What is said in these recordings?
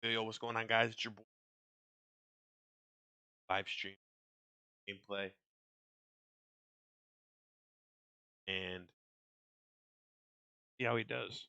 Yo, what's going on, guys? It's your boy live stream gameplay, and see how he does.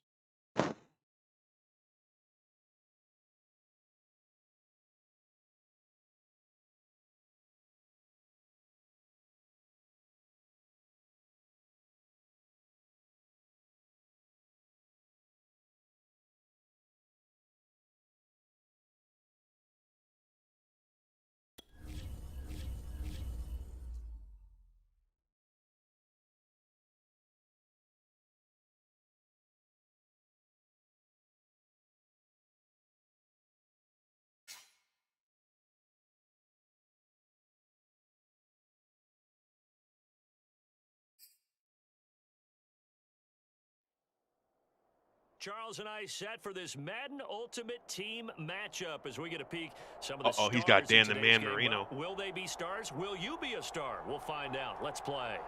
Charles and I set for this Madden Ultimate Team matchup as we get a peek. Some of the Oh, he's got stars in Dan the today's Man game. Marino. Well, will they be stars? Will you be a star? We'll find out. Let's play.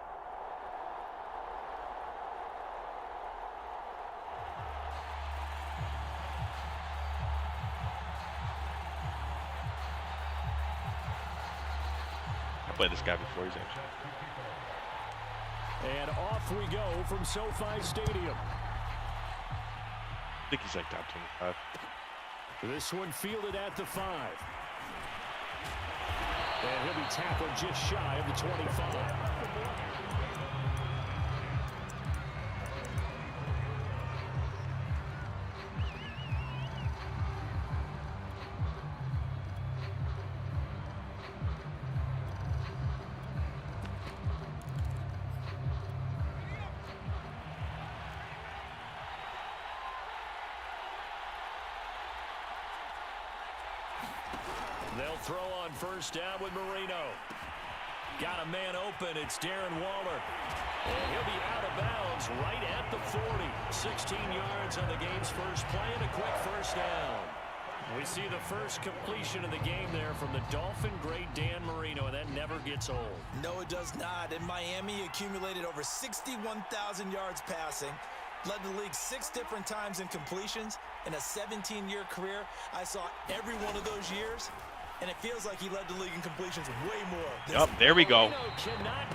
I played this guy before. He's actually. And off we go from SoFi Stadium. I think he's like top 25. This one fielded at the 5. And he'll be tackled just shy of the 25. They'll throw on first down with Marino. Got a man open. It's Darren Waller. And he'll be out of bounds right at the 40. 16 yards on the game's first play and a quick first down. We see the first completion of the game there from the Dolphin great Dan Marino, and that never gets old. No, it does not. In Miami, he accumulated over 61,000 yards passing. Led the league 6 different times in completions. In a 17-year career, I saw every one of those years. And it feels like he led the league in completions way more. Yep, there we go.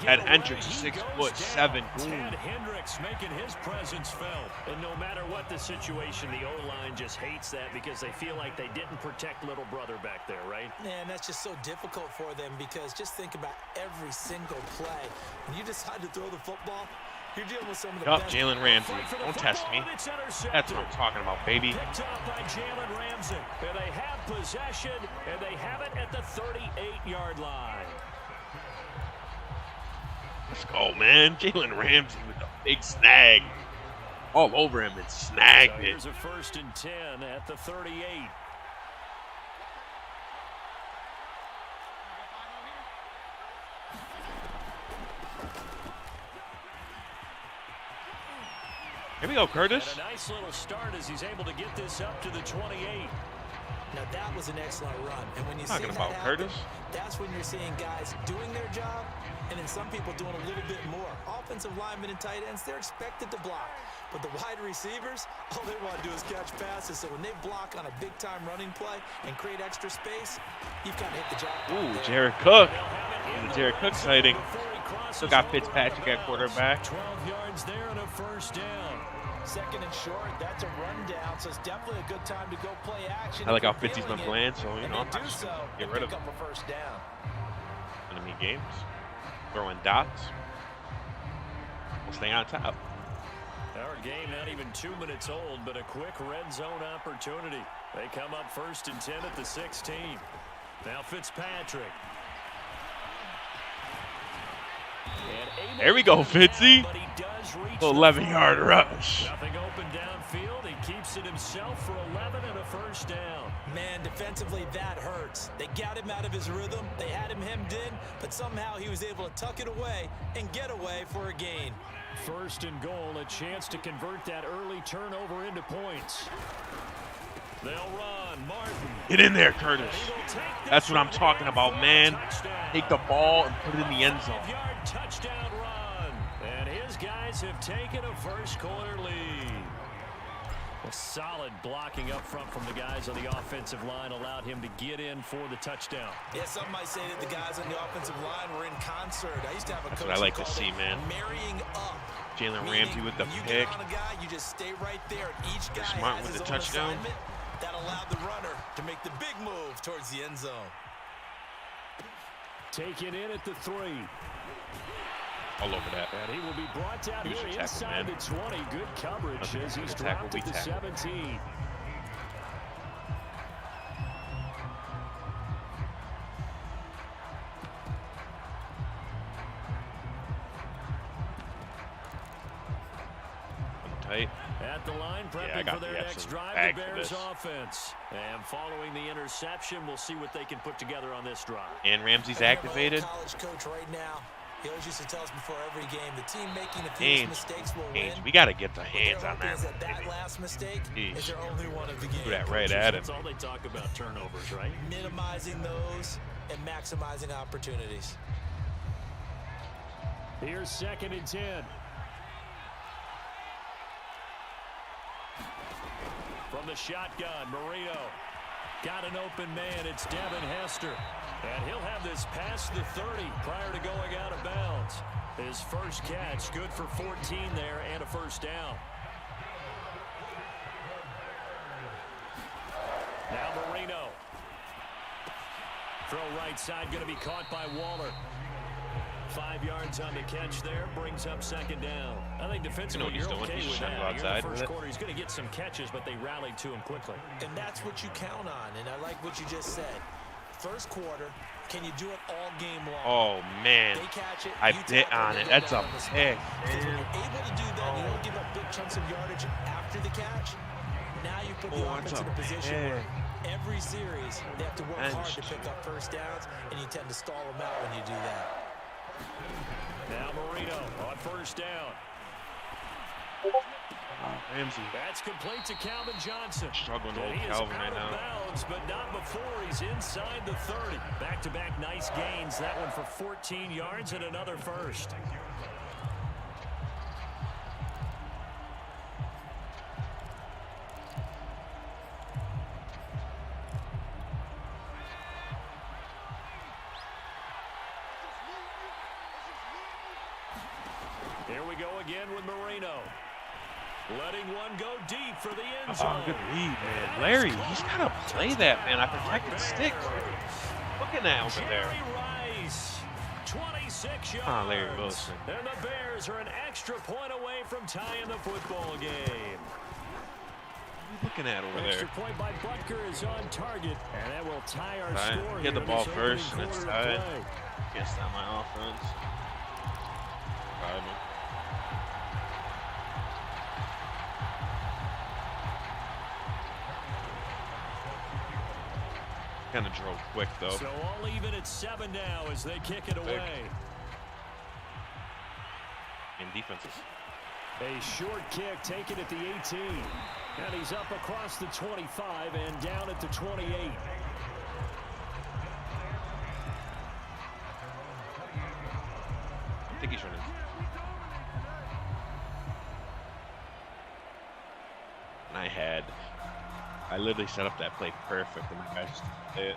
Had entrance, 6'7". Ted Hendricks making his presence felt. And no matter what the situation, the O-line just hates that because they feel like they didn't protect little brother back there, right? Man, that's just so difficult for them because just think about every single play. When you decide to throw the football, you're dealing with some of the best. Jalen Ramsey. Don't test me. That's what I'm talking about, baby. Picked off by Jalen Ramsey. And they have possession, and they have it at the 38-yard line. Let's go, man. Jalen Ramsey with a big snag. All over him and snagged it. Here's a 1st and 10 at the 38. Here we go, Curtis. And a nice little start as he's able to get this up to the 28. Now that was an excellent run. And when you see Talking that about happen, Curtis. that's when you're seeing guys doing their job and then some people doing a little bit more. Offensive linemen and tight ends, they're expected to block. But the wide receivers, all they want to do is catch passes. So when they block on a big-time running play and create extra space, you've kind of hit the job. Ooh, Jared Cook. The Jared Cook sighting. Still got Fitzpatrick at quarterback. 12 yards there and a first down. 2nd and short, that's a rundown, so it's definitely a good time to go play action. I like how Fitzy's been playing, so, you know, I'm do just so, get rid of him. Pick up a first down. Enemy games. Throwing dots. We'll stay on top. Our game not even 2 minutes old, but a quick red zone opportunity. They come up 1st and 10 at the 16. Now Fitzpatrick. There we go, Fitzy. 11-yard rush. Nothing open downfield. He keeps it himself for 11 and a first down. Man, defensively, that hurts. They got him out of his rhythm. They had him hemmed in, but somehow he was able to tuck it away and get away for a gain. 1st and goal, a chance to convert that early turnover into points. They'll run. Martin. Get in there, Curtis. That's what I'm talking about, man. Take the ball and put it in the end zone. Touchdown run. And his guys have taken a first quarter lead. A solid blocking up front from the guys on the offensive line allowed him to get in for the touchdown. Yeah, some might say that the guys on the offensive line were in concert. I used to have a coach. That's what I like to see, man. Marrying up. Jalen Ramsey with the you pick. Get on a guy, you just stay right there. Each guy Smart has with his the own touchdown. assignment. That allowed the runner to make the big move towards the end zone. Taken in at the 3. All over that. And he will be brought down He was here a tackle, inside man. the 20. Good coverage Nothing as he's but a tackle, dropped we at the tackle. 17. Tight. At the line, Yeah, I prepping got for their the next absolute drive, bag the for Bears this. offense. And following the interception, we'll see what they can put together on this drive. And Ramsey's I have activated. my old college coach right now. He always used to tell us before every game, the team making a few mistakes will win. We got to get the What hands they're on hoping that. is that last mistake is their only one of the game. Do that right at him. That's all they talk about, turnovers, right? Minimizing those and maximizing opportunities. Here's 2nd and 10. From the shotgun, Marino got an open man. It's Devin Hester. And he'll have this past the 30 prior to going out of bounds. His first catch, good for 14 there and a first down. Now Marino. Throw right side, going to be caught by Waller. 5 yards on the catch there, brings up 2nd down. I think defensively You know you're what okay he's with doing. He's that. just You're in gonna go the first outside quarter, he's going to get some catches, but they rallied to him quickly. And that's what you count on, and I like what you just said. First quarter, can you do it all game long? Oh, man. They catch it, I you bit tackle on it, it. you That's go a down the spot. pick, Because when man. you're able to do that, you don't give up big chunks of yardage after the catch. Now you put the offense in a position where every series they have to work hard to pick up first downs, and you tend to stall them out when you do that. Now Marino on first down. Ramsey. That's complete to Calvin Johnson. Struggling to And hold he is Calvin out right of now. bounds, but not before he's inside the 30. Back-to-back nice gains. That one for 14 yards and another first. Here we go again with Marino. Letting one go deep for the end zone. Oh, good read, man. Larry, he's got to play that, man. I protected stick. Looking at over there. Jerry Rice, 26 yards. Ah, Larry Wilson. And the Bears are an extra point away from tying the football game. What are you looking at over Extra there? point by Butker is on target, and that will tie our Right. score. Get the here in ball this first, opening and it's quarter of tied. play. Guess not my offense. Problem. Kind of drove quick, though. So all even at 7 now as they kick it away. In defenses. A short kick taken at the 18. And he's up across the 25 and down at the 28. I think he's running. And I literally set up that play perfect, and my guys just did it.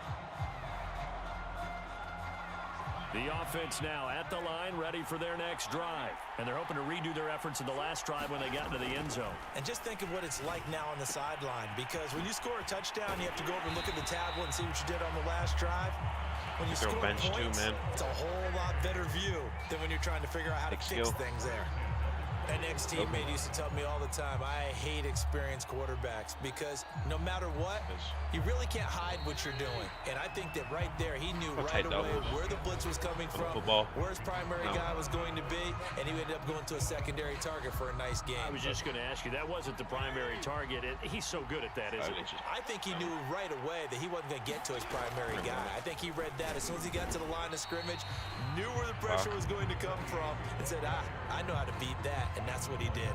The offense now at the line, ready for their next drive. And they're hoping to redo their efforts in the last drive when they got into the end zone. And just think of what it's like now on the sideline, because when you score a touchdown, you have to go over and look at the tablet and see what you did on the last drive. When you Throw score bench too, points, man. it's a whole lot better view than when you're trying to figure out how to Big fix skill. things there. An ex-teammate used to tell me all the time, I hate experienced quarterbacks because no matter what, you really can't hide what you're doing. And I think that right there, he knew right tight away doubles. where the blitz was coming from, football. where his primary No. guy was going to be, and he ended up going to a secondary target for a nice game. I was just going to ask you, that wasn't the primary target. He's so good at that, isn't he? I think he knew right away that he wasn't going to get to his primary guy. I think he read that as soon as he got to the line of scrimmage, knew where the pressure was going to come from, and said, I know how to beat that, and that's what he did.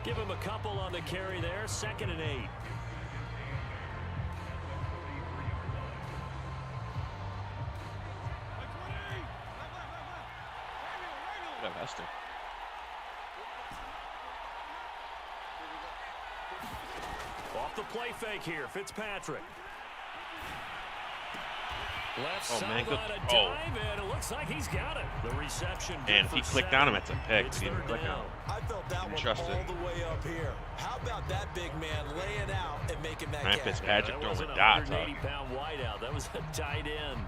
Give him a couple on the carry there, 2nd and 8. Off the play fake here, Fitzpatrick. Left side good. on a dive, and it looks like he's got it. The reception. And if he clicked on him, it's a pick. It's He didn't third click down. on him. I felt that one all the way up here. How about that big man laying out and making that catch? Fitzpatrick That throwing wasn't a dots. 180-pound wideout. That was a tight end.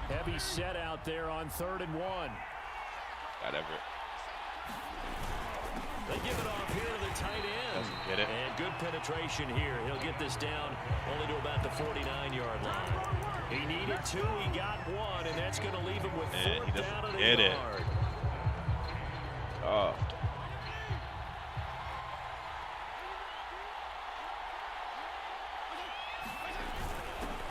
Heavy set out there on 3rd and 1. Got Everett. They give it off here to the tight end. Doesn't get it. And good penetration here. He'll get this down only to about the 49-yard line. He needed 2. He got 1, and that's going to leave him with 4th down and a yard. Oh.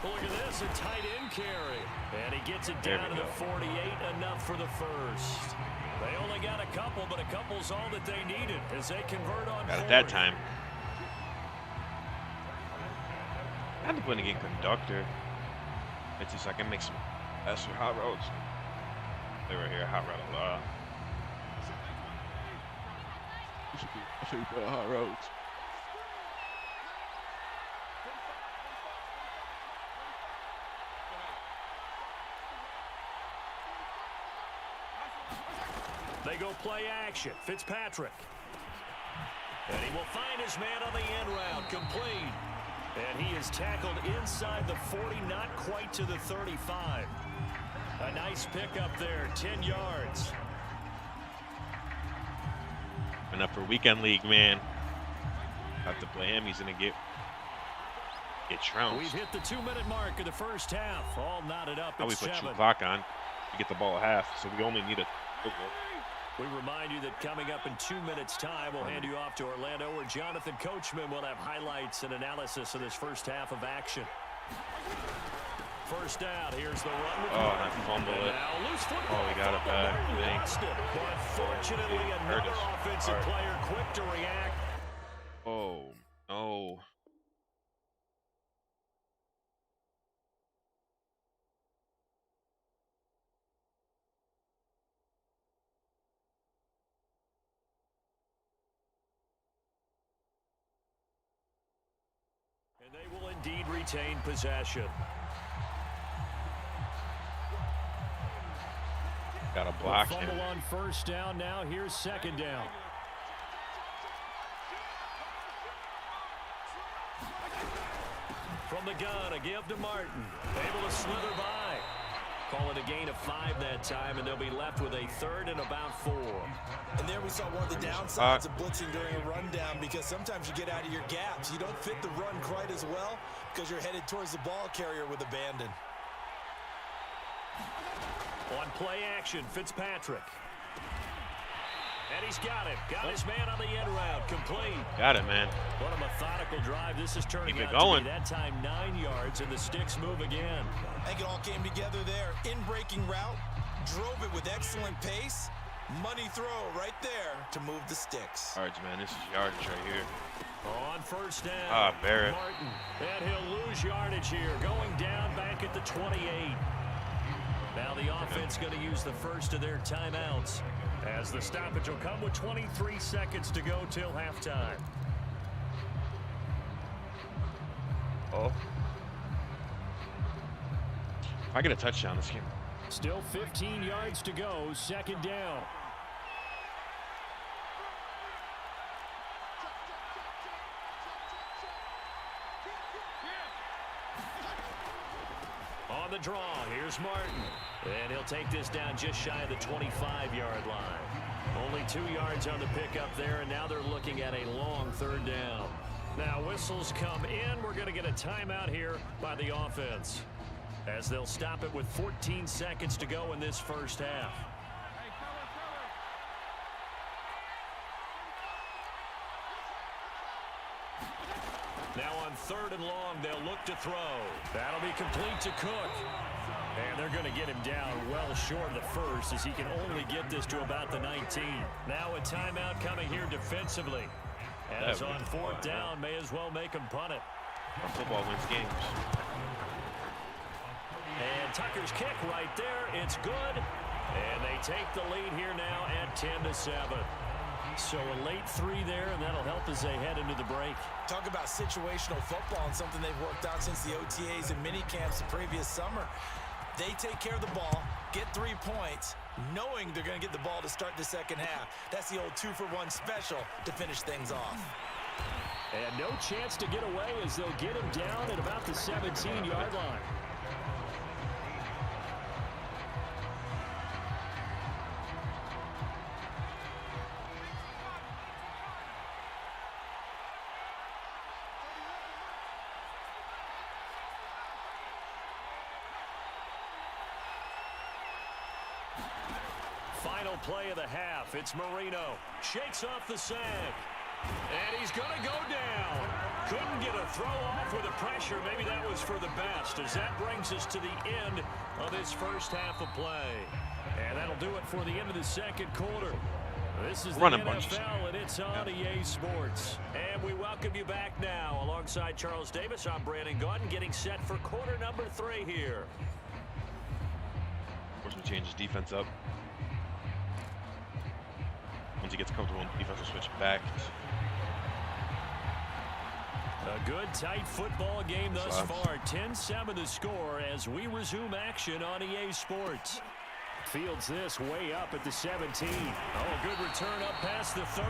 Look at this, a tight end carry. And he gets it down to the 48, enough for the first. They only got a couple, but a couple's all that they needed as they convert on Got it that time. I had to put in again conductor. It's just so I can make some extra hot roads. They were here, hot road a lot. I should put hot roads. They go play action. Fitzpatrick. And he will find his man on the end route. Complete. And he is tackled inside the 40, not quite to the 35. A nice pickup there, 10 yards. Enough for weekend league, man. Have to play him. He's gonna get trounced. We've hit the 2-minute mark of the first half. All knotted up Now at we put 7. 2 clock on. We get the ball at half, so we only need a field goal. We remind you that coming up in 2 minutes' time, we'll hand you off to Orlando, where Jonathan Coachman will have highlights and analysis of this first half of action. First down, here's the run. Oh, that fumble it. Oh, we got it back. Thanks. But fortunately, another offensive player quick to react. Oh, no. And they will indeed retain possession. Got a block him. Fumble on first down. Now here's second down. From the gun, a give to Martin. Able to slither by. Call it a gain of 5 that time, and they'll be left with a 3rd and about 4. And there we saw one of the downsides of blitzing during a rundown, because sometimes you get out of your gaps. You don't fit the run quite as well because you're headed towards the ball carrier with abandon. On play action, Fitzpatrick. And he's got it. Got his man on the end route. Complete. Got it, man. What a methodical drive this is turning Keep it out going. to be. That time 9 yards, and the sticks move again. I think it all came together there. In-breaking route, drove it with excellent pace. Money throw right there to move the sticks. Yards, man. This is yardage right here. On first down, Barrett. Martin. And he'll lose yardage here. Going down back at the 28. Now the offense going to use the first of their timeouts, as the stoppage will come with 23 seconds to go till halftime. Oh. If I get a touchdown this game. Still 15 yards to go, second down. On the draw, here's Martin. And he'll take this down just shy of the 25-yard line. Only 2 yards on the pickup there, and now they're looking at a long 3rd down. Now whistles come in. We're going to get a timeout here by the offense, as they'll stop it with 14 seconds to go in this first half. Now on 3rd and long, they'll look to throw. That'll be complete to Cook. And they're going to get him down well short of the first, as he can only get this to about the 19. Now a timeout coming here defensively. As on 4th down, may as well make him punt it. Football wins games. And Tucker's kick right there. It's good. And they take the lead here now at 10-7. So a late 3 there, and that'll help as they head into the break. Talk about situational football and something they've worked out since the OTAs and mini camps the previous summer. They take care of the ball, get 3 points, knowing they're going to get the ball to start the second half. That's the old 2-for-1 special to finish things off. And no chance to get away as they'll get him down at about the 17-yard line. Final play of the half. It's Marino. Shakes off the sag. And he's going to go down. Couldn't get a throw off with the pressure. Maybe that was for the best, as that brings us to the end of this first half of play. And that'll do it for the end of the second quarter. This is the NFL, and it's on EA Sports. And we welcome you back now. Alongside Charles Davis, I'm Brandon Gaudin, getting set for quarter number 3 here. Force him to change his defense up. Once he gets comfortable, defense will switch back. A good, tight football game thus far. 10-7 the score as we resume action on EA Sports. Fields this way up at the 17. Oh, good return up past the 30.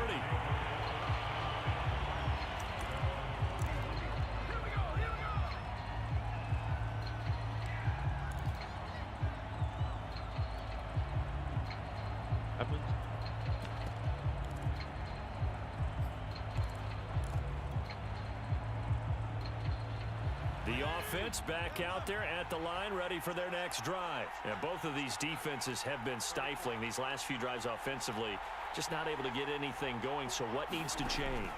The offense back out there at the line, ready for their next drive. And both of these defenses have been stifling these last few drives offensively. Just not able to get anything going, so what needs to change?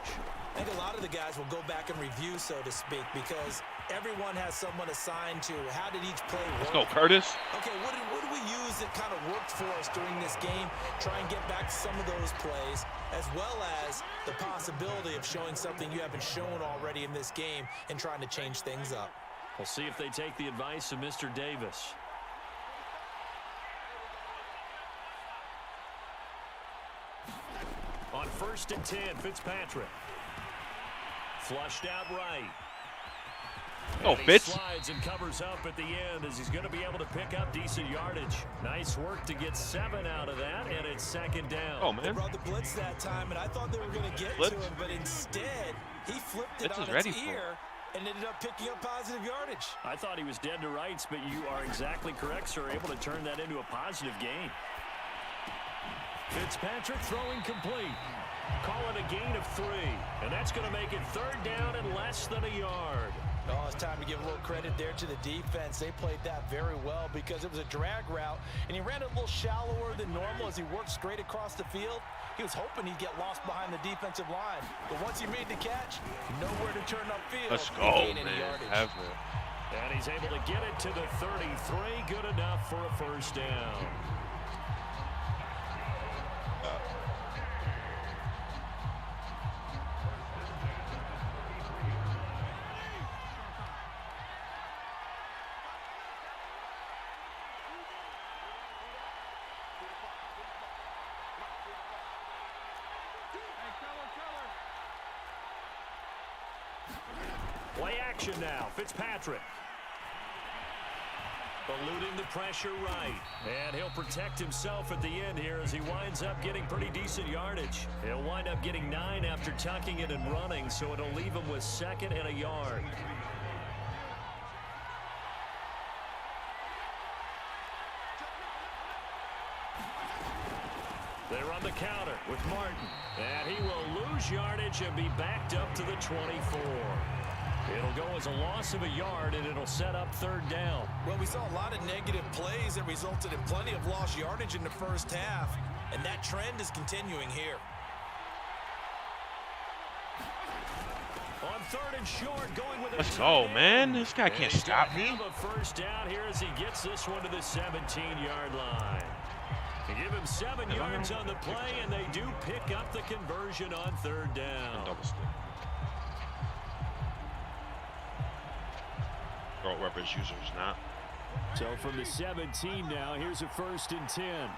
I think a lot of the guys will go back and review, so to speak, because everyone has someone assigned to how did each play work. Let's go, Curtis. Okay, what did we use that kind of worked for us during this game? Try and get back to some of those plays, as well as the possibility of showing something you haven't shown already in this game and trying to change things up. We'll see if they take the advice of Mr. Davis. On 1st and 10, Fitzpatrick. Flushed out right. Oh, Fitz. Slides and covers up at the end as he's going to be able to pick up decent yardage. Nice work to get 7 out of that, and it's second down. Oh, man. They brought the blitz that time, and I thought they were going to get to him, but instead, he flipped it on its ear and ended up picking up positive yardage. I thought he was dead to rights, but you are exactly correct, sir. Able to turn that into a positive gain. Fitzpatrick throwing complete. Call it a gain of 3, and that's going to make it 3rd down and less than a yard. Oh, it's time to give a little credit there to the defense. They played that very well because it was a drag route, and he ran it a little shallower than normal as he worked straight across the field. He was hoping he'd get lost behind the defensive line, but once he made the catch, nowhere to turn upfield. Let's go, man. And he's able to get it to the 33. Good enough for a 1st down. Play action now. Fitzpatrick. Eluding the pressure right. And he'll protect himself at the end here as he winds up getting pretty decent yardage. He'll wind up getting 9 after tucking it and running, so it'll leave him with 2nd and a yard. They run the counter with Martin. And he will lose yardage and be backed up to the 24. It'll go as a loss of a yard, and it'll set up 3rd down. Well, we saw a lot of negative plays that resulted in plenty of lost yardage in the first half, and that trend is continuing here. On 3rd and short, going with a Let's go, man. This guy can't stop me. A 1st down here as he gets this one to the 17-yard line. They give him 7 yards on the play, and they do pick up the conversion on 3rd down. Double stick. Weapons users not. So from the 17 now, here's a 1st and 10.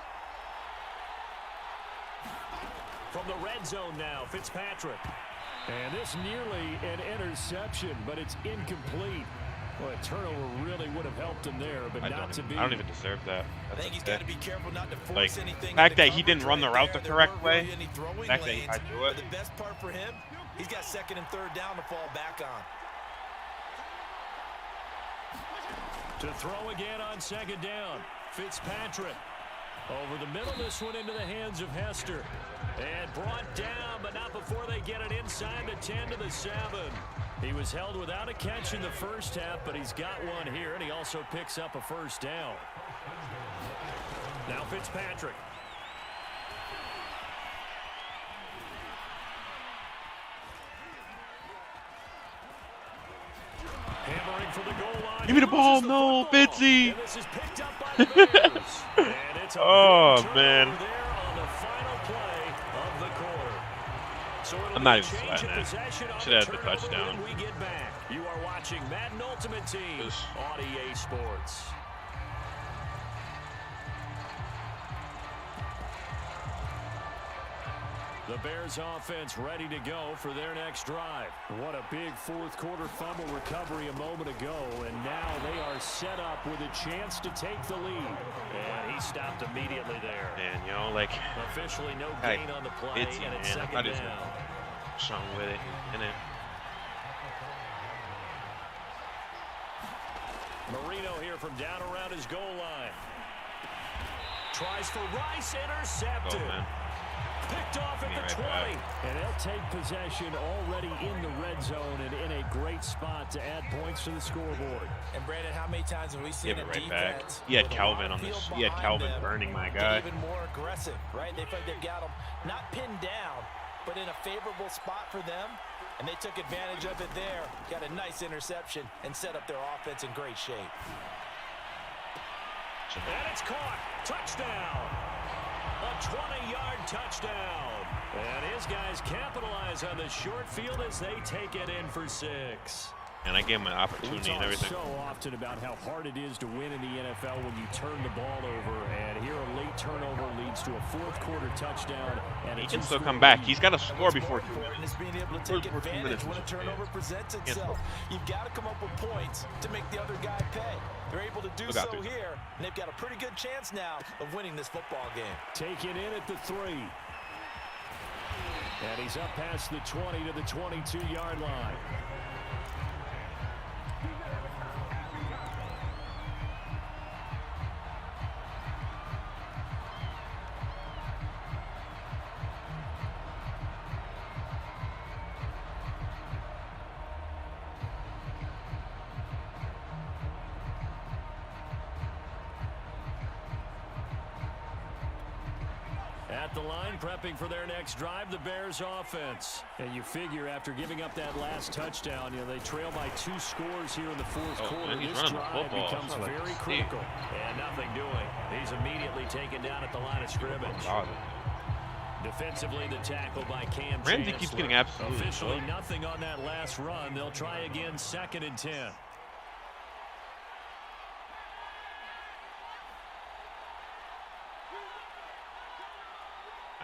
From the red zone now, Fitzpatrick. And this nearly an interception, but it's incomplete. Well, a turnover really would have helped him there, but not to be. I don't even deserve that. I think he's got to be careful not to force Like, anything. the fact that he didn't run the route the correct way, the fact that he had to do it. The best part for him, he's got second and third down to fall back on. To throw again on second down, Fitzpatrick. Over the middle, this one into the hands of Hester. And brought down, but not before they get it inside the 10 to the 7. He was held without a catch in the first half, but he's got one here, and he also picks up a first down. Now Fitzpatrick. Hammering for the goal line. Give me the ball, no, Fitzy. And this is picked up by the Bears. And it's a Oh, big man. turnover there on the final play of the quarter. So it'll I'm be not a even change sweating of that. possession on Should have had the turnover touchdown. when we get back. You are watching Madden Ultimate Team Yes. on EA Sports. The Bears offense ready to go for their next drive. What a big fourth quarter fumble recovery a moment ago, and now they are set up with a chance to take the lead. And he stopped immediately there. And, you know, like, Officially no hey, gain on the play, it's and it's man. I second thought he was down. gonna something with it, and it. Marino here from down around his goal line. Tries for Rice, intercepted. Oh, man. Picked off at the 20. And they'll take possession already in the red zone and in a great spot to add points to the scoreboard. And Brandon, how many times have we seen Give it a right back. defense He had with a Calvin lot on of this. field He had behind Calvin them burning my get guy. even more aggressive, right? They feel like they've got them not pinned down, but in a favorable spot for them. And they took advantage of it there. Got a nice interception and set up their offense in great shape. And it's caught. Touchdown. A 20-yard touchdown. And his guys capitalize on the short field as they take it in for 6. And I gave him an opportunity and everything. So often about how hard it is to win in the NFL when you turn the ball over, and here a late turnover leads to a fourth quarter touchdown. And He can still come back. He's got to score before 2 minutes. Is being able to take advantage when a turnover presents itself. You've got to come up with points to make the other guy pay. They're able to do so here, and they've got a pretty good chance now of winning this football game. Taken in at the 3. And he's up past the 20 to the 22-yard line. At the line, prepping for their next drive, the Bears offense. And you figure after giving up that last touchdown, you know, they trail by 2 scores here in the fourth quarter. Man, this drive becomes very critical. And nothing doing. He's immediately taken down at the line of scrimmage. Defensively, the tackle by Cam Ramsey keeps getting absolutely officially nothing on that last run. They'll try again 2nd and 10.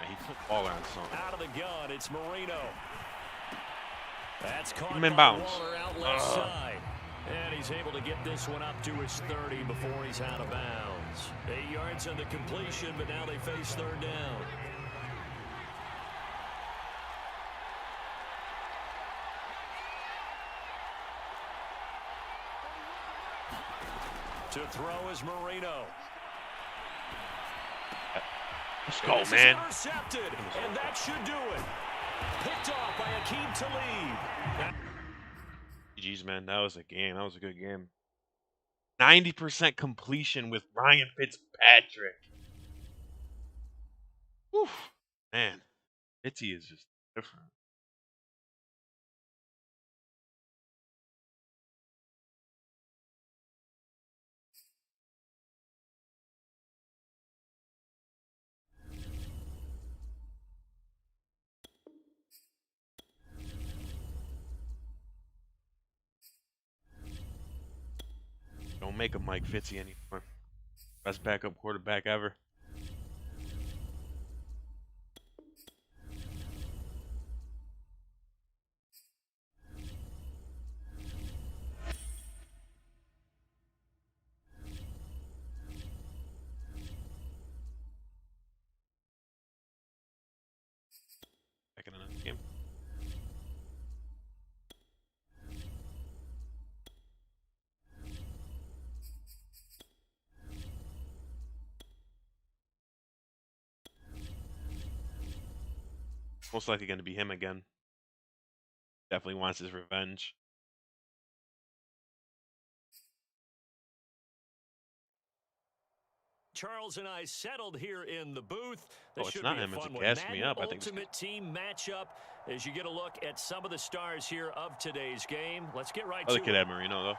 He took the ball around something. Out of the gun, it's Marino. That's caught him in by bounds. Waller out left side. And he's able to get this one up to his 30 before he's out of bounds. 8 yards on the completion, but now they face 3rd down. To throw is Marino. Let's go, man. Intercepted, and that should do it. Picked off by Akeem Talib. GG's, man. That was a game. That was a good game. 90% completion with Ryan Fitzpatrick. Whew. Man, Fitzy is just different. Don't make him Mike Fitzy anymore. Best backup quarterback ever. Most likely going to be him again. Definitely wants his revenge. Charles and I settled here in the booth. This It's should not be a him. It's fun a one. gas me Madden up. I think Ultimate Team matchup as you get a look at some of the stars here of today's game. Let's get right to it. Other kid had Marino, though.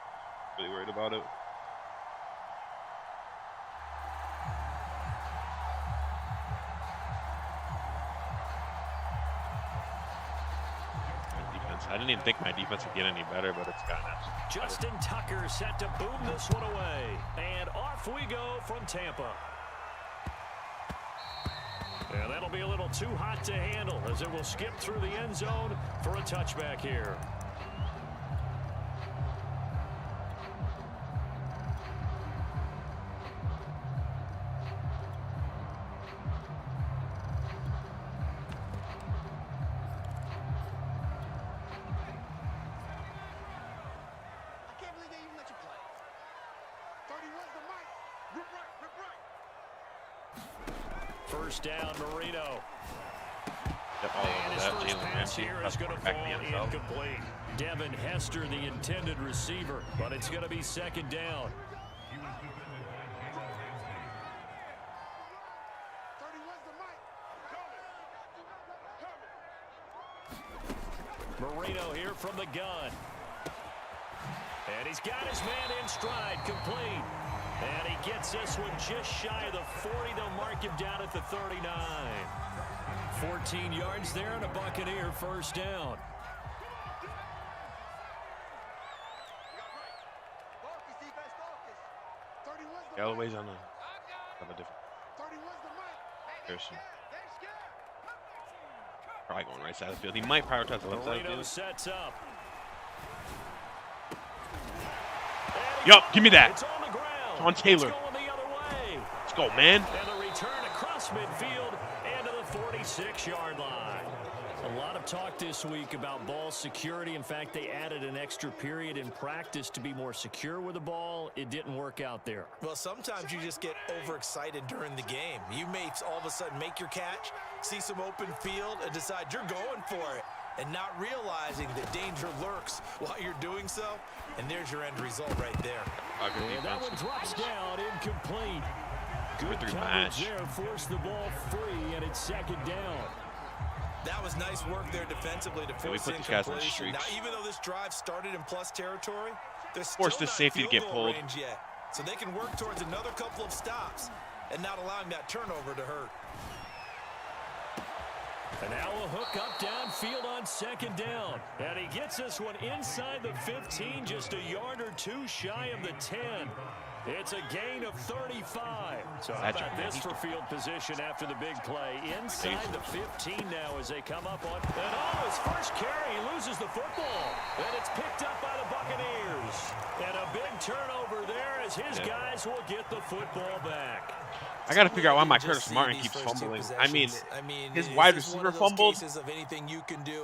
Really worried about it. I didn't even think my defense would get any better, but it's gotten better. Justin Tucker set to boom this one away. And off we go from Tampa. And that'll be a little too hot to handle as it will skip through the end zone for a touchback here. First down, Marino. And his first pass here is going to fall incomplete. Devin Hester, the intended receiver, but it's going to be second down. Marino here from the gun. And he's got his man in stride, complete. And he gets this one just shy of the 40. They'll mark him down at the 39. 14 yards there and a Buccaneer first down. Galloway's on a different person. Probably going right side of the field. He might prioritize the left side of the field. Sets up. Yup, give me that. It's on the ground. Sean Taylor. It's going the other way. Let's go, man. And the return across midfield and to the 46-yard line. A lot of talk this week about ball security. In fact, they added an extra period in practice to be more secure with the ball. It didn't work out there. Well, sometimes you just get overexcited during the game. You may all of a sudden make your catch, see some open field, and decide you're going for it, and not realizing that danger lurks while you're doing so. And there's your end result right there. And that one drops down, incomplete. Good coverage there, forced the ball free, and it's second down. That was nice work there defensively to force incompletion. Now, even though this drive started in plus territory, they're still not safety to get pulled range yet. So they can work towards another couple of stops and not allowing that turnover to hurt. And now a hook up downfield on second down. And he gets this one inside the 15, just a yard or two shy of the 10. It's a gain of 35. So how about this for field position after the big play? Inside the 15 now as they come up on. And his first carry, he loses the football. And it's picked up by the Buccaneers. And a big turnover there as his guys will get the football back. I got to figure out why my Curtis Martin keeps fumbling. I mean, his wide receiver fumbled,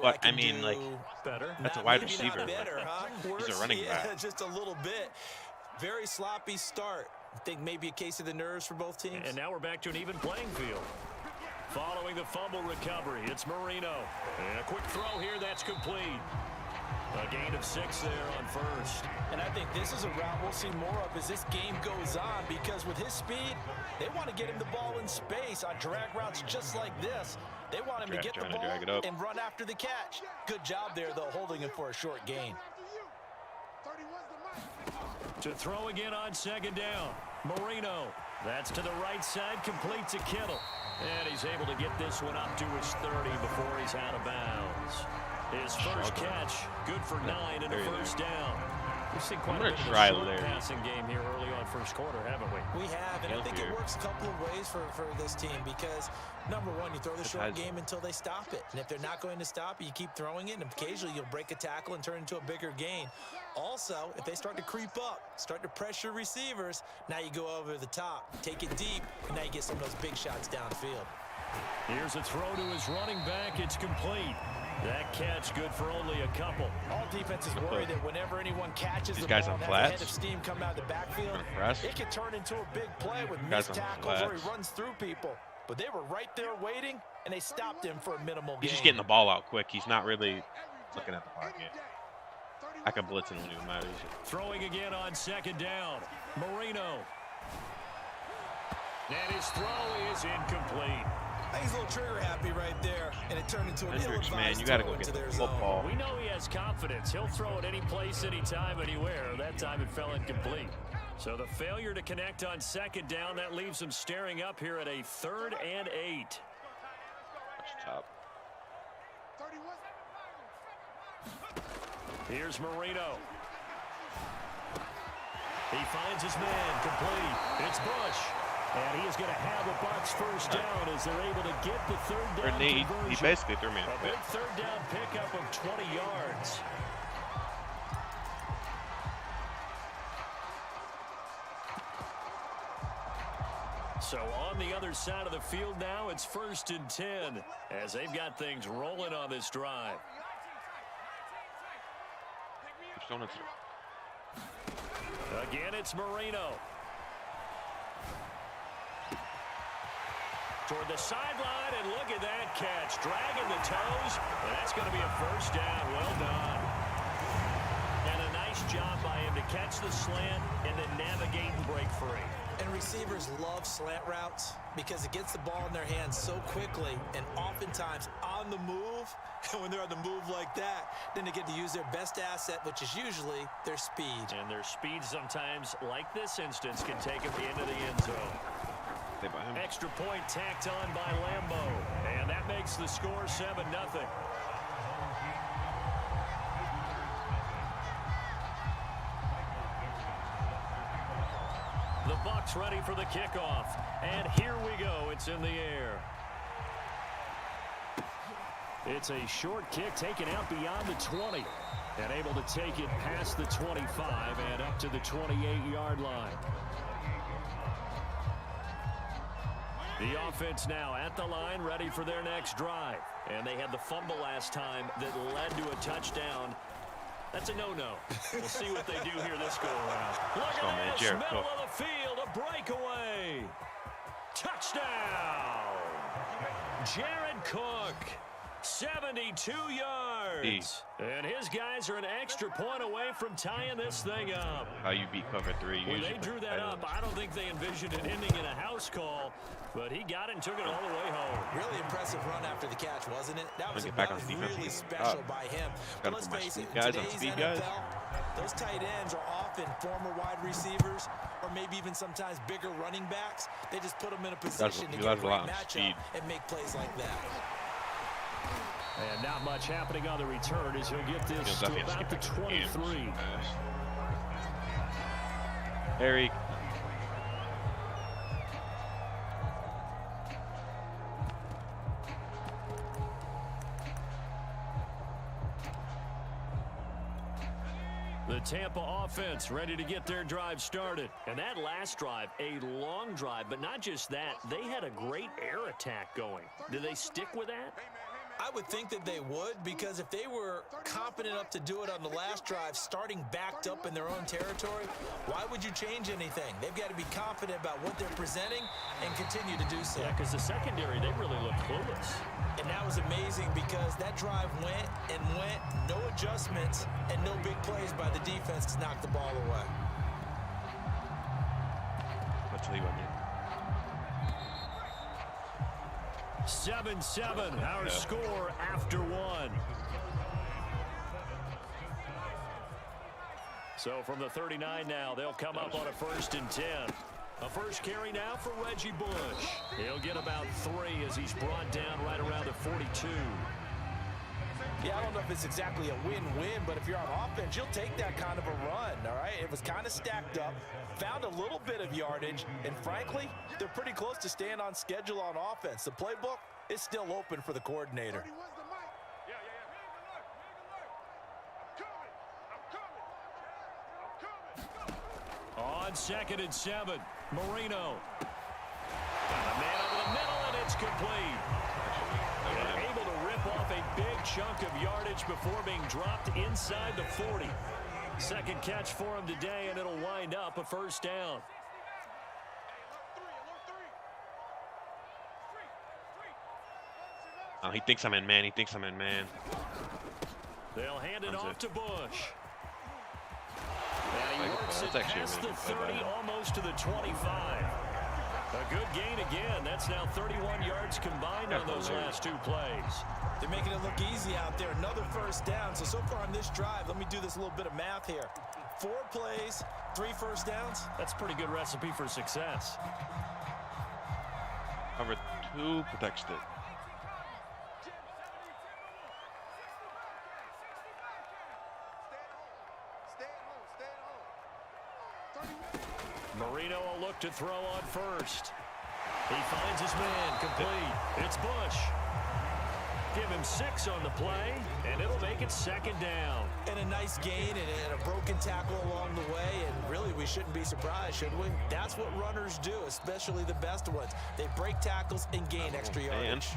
but I mean, like, that's a wide receiver. He's a running back. Just a little bit. Very sloppy start. I think maybe a case of the nerves for both teams. And now we're back to an even playing field. Following the fumble recovery, it's Marino. And a quick throw here that's complete. A gain of 6 there on first. And I think this is a route we'll see more of as this game goes on, because with his speed, they want to get him the ball in space on drag routes just like this. They want him to get the ball and run after the catch. Good job there, though, holding him for a short gain. To throw again on second down. Marino. That's to the right side, complete to Kittle. And he's able to get this one up to his 30 before he's out of bounds. His first catch, good for 9 and a first down. We've seen quite a bit of a short passing game here early on first quarter, haven't we? We have, and I think it works a couple of ways for this team because, number one, you throw the short game until they stop it. And if they're not going to stop it, you keep throwing it, and occasionally you'll break a tackle and turn it into a bigger gain. Also, if they start to creep up, start to pressure receivers, now you go over the top, take it deep, and now you get some of those big shots downfield. Here's a throw to his running back. It's complete. That catch good for only a couple. All defenses worry that whenever anyone catches the ball and has a head of steam come out of the backfield, it can turn into a big play with missed tackles or he runs through people. but they were right there waiting, and they stopped him for a minimal gain. He's just getting the ball out quick. He's not really looking at the pocket. I can blitz and won't even matter. Throwing again on second down. Marino. And his throw is incomplete. I think he's a little trigger happy right there, and it turned into an Hendricks, man, ill-advised you got to throw go get into the their football. We know he has confidence. He'll throw it any place, anytime, anywhere. That time it fell incomplete. So the failure to connect on second down, that leaves him staring up here at a 3rd and 8. That's top. Here's Marino. He finds his man, complete. It's Bush. And he is going to have the Bucs first down as they're able to get the 3rd down conversion. He basically threw me a big 3rd down pickup of 20 yards. So on the other side of the field now, it's 1st and 10 as they've got things rolling on this drive. Again, it's Marino. Toward the sideline, and look at that catch. Dragging the toes, and that's going to be a first down. Well done. And a nice job by him to catch the slant and then navigate and break free. And receivers love slant routes because it gets the ball in their hands so quickly and oftentimes on the move. And when they're on the move like that, then they get to use their best asset, which is usually their speed. And their speed sometimes, like this instance, can take them into the end zone. Extra point tacked on by Lambo. And that makes the score 7-0. The Bucs ready for the kickoff. And here we go. It's in the air. It's a short kick taken out beyond the 20. And able to take it past the 25 and up to the 28-yard line. The offense now at the line, ready for their next drive. And they had the fumble last time that led to a touchdown. That's a no-no. We'll see what they do here this go-around. Look at this, middle of the field, a breakaway. Touchdown! Jared Cook, 72 yards. And his guys are an extra point away from tying this thing up. How you beat cover 3. When they drew that up, I don't think they envisioned it ending in a house call, but he got it and took it all the way home. Really impressive run after the catch, wasn't it? That was really special by him. But let's face it, in today's NFL, those tight ends are often former wide receivers or maybe even sometimes bigger running backs. They just put them in a position to get a great matchup and make plays like that. And not much happening on the return as he'll get this to about the 23. Eric. The Tampa offense ready to get their drive started. And that last drive, a long drive, but not just that, they had a great air attack going. Do they stick with that? I would think that they would, because if they were confident enough to do it on the last drive, starting backed up in their own territory, why would you change anything? They've got to be confident about what they're presenting and continue to do so. Yeah, because the secondary, they really looked clueless. And that was amazing because that drive went and went, no adjustments, and no big plays by the defense to knock the ball away. Let's leave on you. 7-7, our score after one. So from the 39 now, they'll come up on a 1st and 10. A first carry now for Reggie Bush. He'll get about 3 as he's brought down right around the 42. Yeah, I don't know if it's exactly a win-win, but if you're on offense, you'll take that kind of a run, all right? It was kind of stacked up, found a little bit of yardage, and frankly, they're pretty close to staying on schedule on offense. The playbook is still open for the coordinator. On 2nd and 7, Marino. Got a man over the middle, and it's complete. And able to rip off a big chunk of yardage before being dropped inside the 40. Second catch for him today, and it'll wind up a 1st down. Oh, he thinks I'm in man. He thinks I'm in man. They'll hand it Runs off it. to Bush. And he works it past the 30, almost to the 25. A good gain again. That's now 31 yards combined on those last 2 plays. They're making it look easy out there. Another first down. So far on this drive, let me do this little bit of math here. 4 plays, 3 first downs. That's a pretty good recipe for success. Cover 2, protects it. Marino will look to throw on first. He finds his man, complete. It's Bush. Give him 6 on the play, and it'll make it 2nd down. And a nice gain and a broken tackle along the way, and really we shouldn't be surprised, should we? That's what runners do, especially the best ones. They break tackles and gain extra yardage.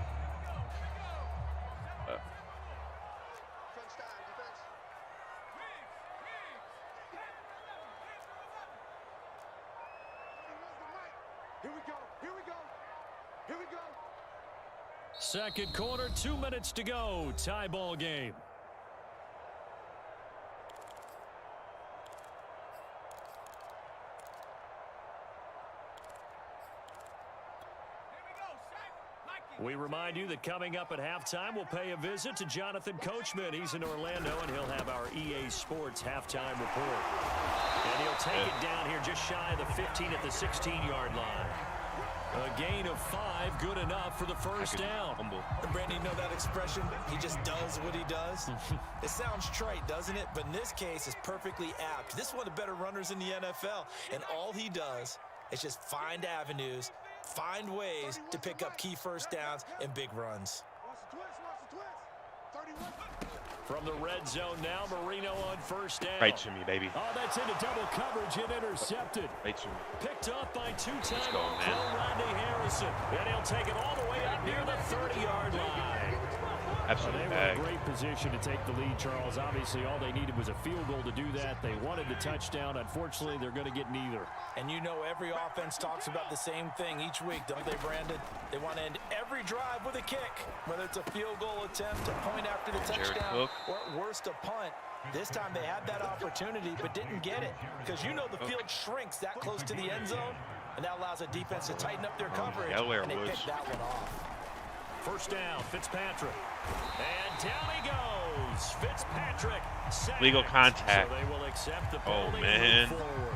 Second quarter, 2 minutes to go. Tie ball game. We remind you that coming up at halftime, we'll pay a visit to Jonathan Coachman. He's in Orlando, and he'll have our EA Sports halftime report. And he'll take it down here just shy of the 15 at the 16-yard line. A gain of 5, good enough for the first down. And Brandon, you know that expression? He just does what he does. It sounds trite, doesn't it? But in this case, it's perfectly apt. This is one of the better runners in the NFL, and all he does is just find avenues, find ways to pick up key first downs and big runs. From the red zone now, Marino on first down. Right to me, baby. Oh, that's into double coverage and intercepted. Right to me. Picked up by 2-time go, man. All-Pro Rodney Harrison. And he'll take it all the way up near the 30-yard line. Absolutely. They were in a great position to take the lead, Charles. Obviously, all they needed was a field goal to do that. They wanted the touchdown. Unfortunately, they're going to get neither. And you know every offense talks about the same thing each week, don't they, Brandon? They want to end every drive with a kick, whether it's a field goal attempt, a point after the touchdown, or at worst, a punt. This time they had that opportunity but didn't get it because you know the field shrinks that close to the end zone, and that allows a defense to tighten up their coverage, and they picked that one off. First down, Fitzpatrick. And down he goes. Fitzpatrick. Sacked. Legal contact. So they will accept the penalty. Oh, man. Forward.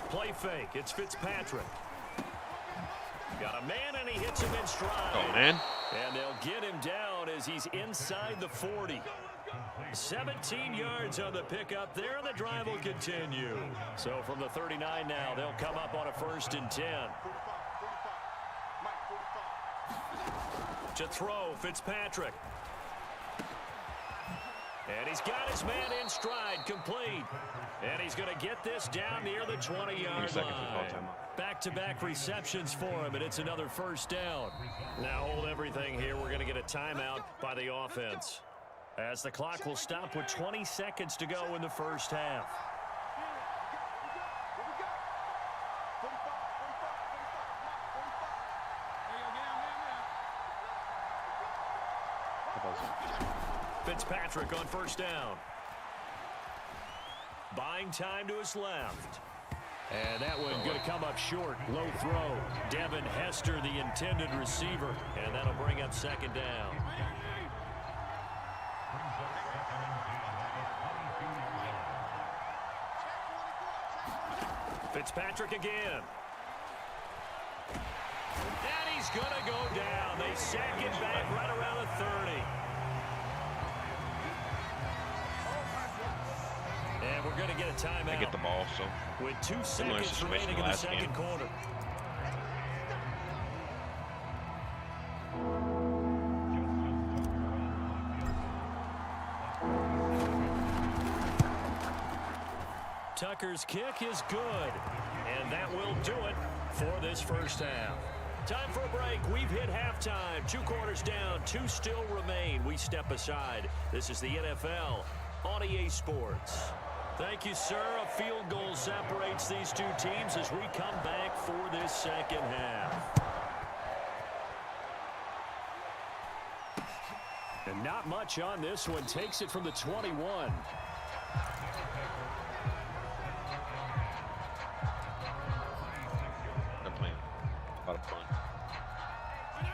Play fake. It's Fitzpatrick. Got a man, and he hits him in stride. Oh, man. And they'll get him down as he's inside the 40. 17 yards on the pickup there, and the drive will continue. So from the 39 now, they'll come up on a 1st and 10. To throw, Fitzpatrick. And he's got his man in stride, complete. And he's going to get this down near the 20-yard line. Back-to-back receptions for him, and it's another first down. Now hold everything here. We're going to get a timeout by the offense, as the clock will stop with 20 seconds to go in the first half. Fitzpatrick on first down. Buying time to his left. And that one going to come up short. Low throw. Devin Hester, the intended receiver. And that'll bring up 2nd down. Fitzpatrick again. And he's going to go down. They sack him back right around the 30. And we're going to get a timeout. I get the ball, so. With 2 seconds remaining in the second quarter. Tucker's kick is good. And that will do it for this first half. Time for a break. We've hit halftime. 2 quarters down. 2 still remain. We step aside. This is the NFL on EA Sports. Thank you, sir. A field goal separates these 2 teams as we come back for this second half. And not much on this one. Takes it from the 21.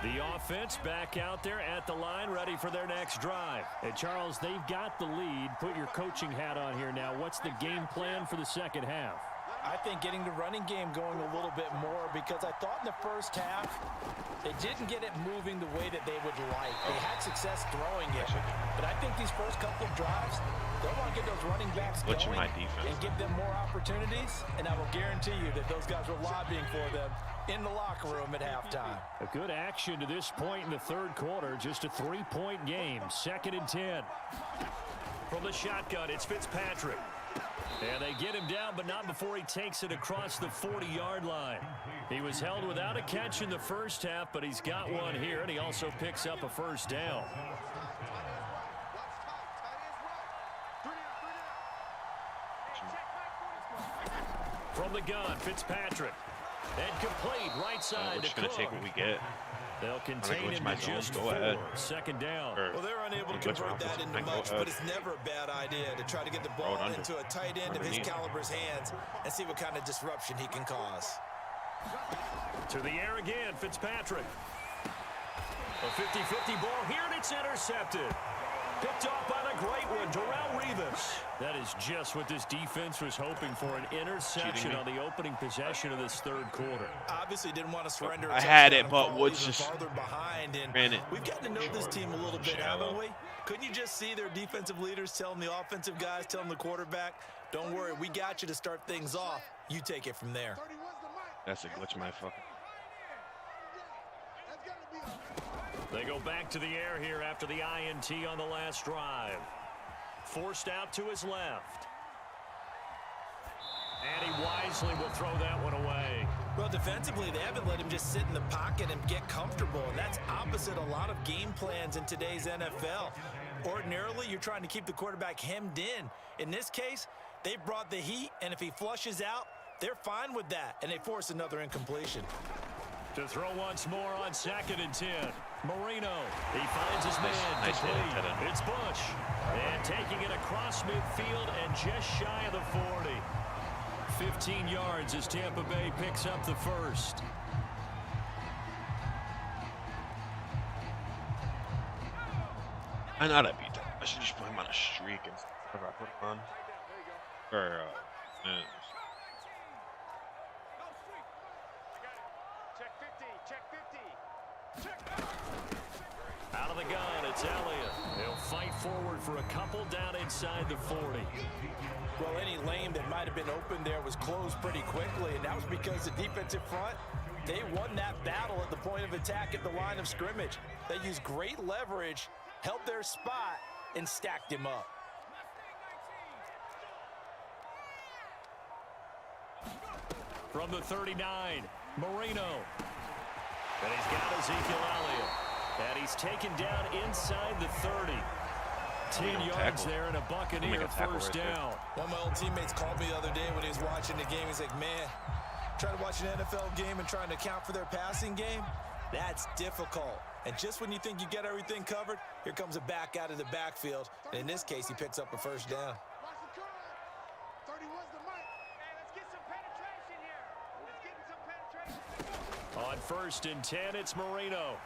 The offense back out there at the line, ready for their next drive. And, Charles, they've got the lead. Put your coaching hat on here now. What's the game plan for the second half? I think getting the running game going a little bit more, because I thought in the first half they didn't get it moving the way that they would like. They had success throwing it, but I think these first couple of drives, they'll want to get those running backs going and give them more opportunities, and I will guarantee you that those guys were lobbying for them in the locker room at halftime. A good action to this point in the third quarter. Just a 3-point game. 2nd and 10. From the shotgun, it's Fitzpatrick. And they get him down, but not before he takes it across the 40-yard line. He was held without a catch in the first half, but he's got one here, and he also picks up a first down. From the gun, Fitzpatrick. And complete right side we're just to going to take what we get. They'll contain him to just 4. 2nd down. Well, they're unable to convert that into much, but it's never a bad idea to try to get the ball into a tight end of his caliber's hands and see what kind of disruption he can cause. To the air again, Fitzpatrick. A 50-50 ball here, and it's intercepted. Picked off by the great one, Darrelle Revis. That is just what this defense was hoping for, an interception on the opening possession of this third quarter. Obviously didn't want to surrender. I had it, but Woods just farther behind. And ran it. We've gotten to know this team a little bit, haven't we? Couldn't you just see their defensive leaders telling the offensive guys, telling the quarterback, don't worry, we got you to start things off. You take it from there. That's a glitch, my fucking. They go back to the air here after the INT on the last drive. Forced out to his left. And he wisely will throw that one away. Well, defensively, they haven't let him just sit in the pocket and get comfortable, and that's opposite a lot of game plans in today's NFL. Ordinarily, you're trying to keep the quarterback hemmed in. In this case, they brought the heat, and if he flushes out, they're fine with that, and they force another incompletion. To throw once more on 2nd and 10. Marino, he finds his man. Complete. It's Bush. And taking it across midfield and just shy of the 40. 15 yards as Tampa Bay picks up the first. I know that beat that. I should just put him on a streak and whatever I put him on. Or, Out of the gun, it's Elliott. He'll fight forward for a couple down inside the 40. Well, any lane that might have been open there was closed pretty quickly, and that was because the defensive front, they won that battle at the point of attack at the line of scrimmage. They used great leverage, held their spot, and stacked him up. From the 39, Marino. And he's got Ezekiel Elliott. And he's taken down inside the 30. 10 yards there and a Buccaneer first down. One of my old teammates called me the other day when he was watching the game. He's like, man, trying to watch an NFL game and trying to account for their passing game, that's difficult. And just when you think you get everything covered, here comes a back out of the backfield. And in this case, he picks up a first down. On 1st and 10, it's Marino.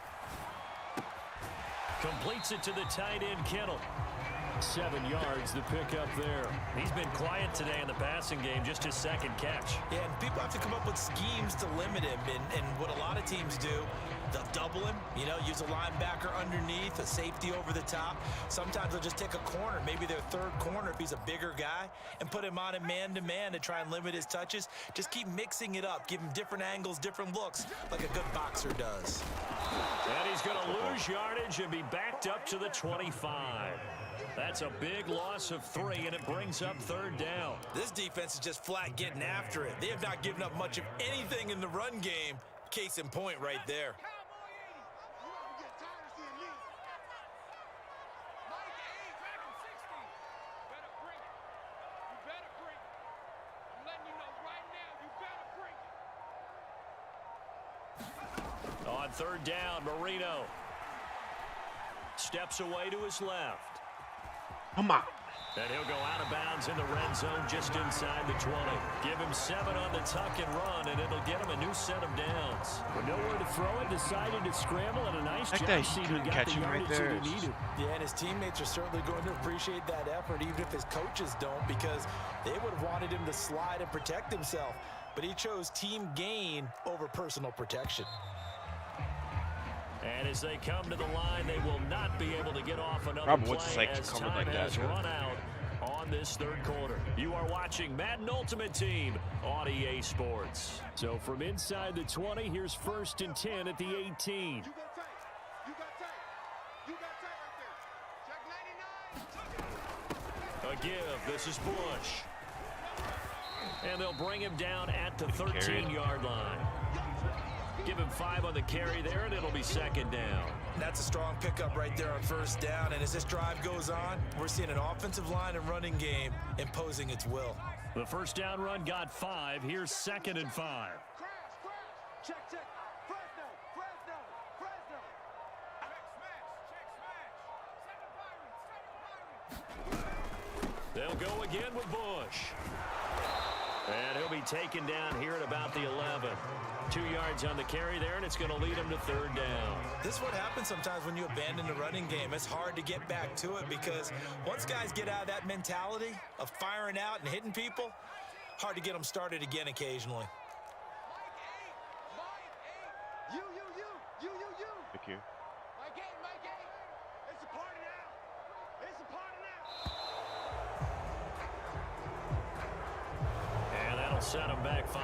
Completes it to the tight end, Kittle. 7 yards the pickup there. He's been quiet today in the passing game, just his second catch. Yeah, and people have to come up with schemes to limit him. And what a lot of teams do, they'll double him, use a linebacker underneath, a safety over the top. Sometimes they'll just take a corner, maybe their third corner if he's a bigger guy, and put him on a man-to-man to try and limit his touches. Just keep mixing it up, give him different angles, different looks, like a good boxer does. And he's going to lose yardage and be backed up to the 25. That's a big loss of 3, and it brings up 3rd down. This defense is just flat getting after it. They have not given up much of anything in the run game. Case in point right there. On 3rd down, Marino steps away to his left. Come on. And he'll go out of bounds in the red zone just inside the 20. Give him 7 on the tuck and run, and it'll get him a new set of downs. With nowhere to throw it, decided to scramble, and a nice job. He couldn't catch him right there. Yeah, and his teammates are certainly going to appreciate that effort, even if his coaches don't, because they would have wanted him to slide and protect himself. But he chose team gain over personal protection. And as they come to the line, they will not be able to get off another Rob, play what's it like to as cover time like that, has run out on this 3rd quarter. You are watching Madden Ultimate Team on EA Sports. So from inside the 20, here's 1st and 10 at the 18. A give. This is Bush. And they'll bring him down at the 13-yard line. Give him 5 on the carry there, and it'll be 2nd down. That's a strong pickup right there on 1st down. And as this drive goes on, we're seeing an offensive line and running game imposing its will. The 1st down run got 5. Here's 2nd and 5. Check. They'll go again with Bush. And he'll be taken down here at about the 11. 2 yards on the carry there, and it's going to lead him to 3rd down. This is what happens sometimes when you abandon the running game. It's hard to get back to it because once guys get out of that mentality of firing out and hitting people, hard to get them started again occasionally. You. Thank you. Mike 8. It's a party now. And that'll set him back 5.